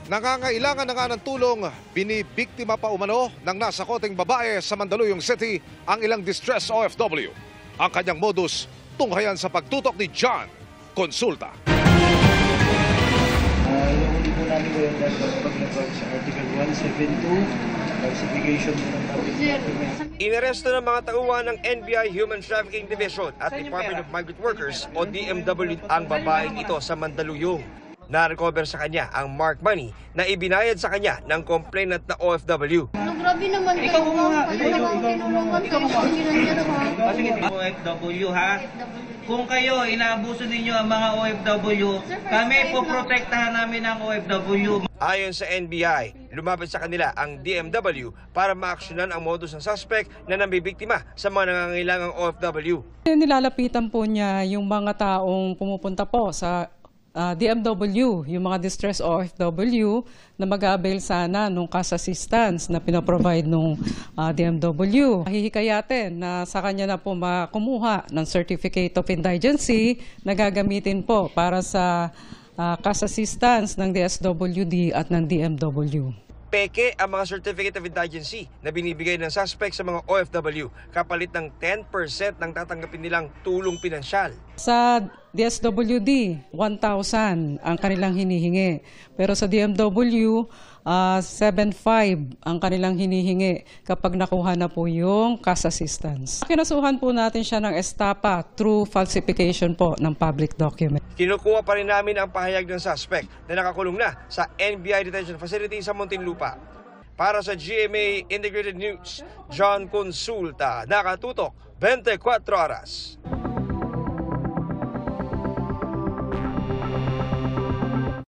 Nangangailangan na nga ng tulong, binibiktima pa umano ng nasa koteng babae sa Mandaluyong City ang ilang distress OFW. Ang kanyang modus, tunghayan sa pagtutok ni John Consulta. Inuuli po namin ko yung paglabag sa Article 172, falsification po ng public document. Inaresto ng mga tauhan ng NBI Human Trafficking Division at Department of Migrant Workers o DMW ang babaeng ito sa Mandaluyong. Na-recover sa kanya ang mark money na ibinayad sa kanya ng complainant na OFW. Grabe naman Ikaw mo nga. Sige, OFW ha. Kung kayo inaabuso ninyo ang mga OFW, kami po protektahan namin ang OFW. Ayon sa NBI, lumapit sa kanila ang DMW para maaksyonan ang modus ng suspect na nambibiktima sa mga nangangailangang OFW. Nilalapitan po niya yung mga taong pumupunta po sa DMW, yung mga distress OFW na mag-avail sana nung cash assistance na pinaprovide nung DMW. Hihikayatin na sa kanya na po makumuha ng Certificate of Indigency na gagamitin po para sa cash assistance ng DSWD at ng DMW. Peke ang mga Certificate of Indigency na binibigay ng suspect sa mga OFW kapalit ng 10% ng tatanggapin nilang tulong pinansyal. Sa DSWD, 1,000 ang kanilang hinihingi. Pero sa DMW, 7,500 ang kanilang hinihingi kapag nakuha na po yung cash assistance. Kinasuhan po natin siya ng estapa through falsification po ng public document. Kinukuha pa rin namin ang pahayag ng suspect na nakakulong na sa NBI Detention Facility sa Muntinlupa. Para sa GMA Integrated News, John Consulta, nakatutok 24 oras.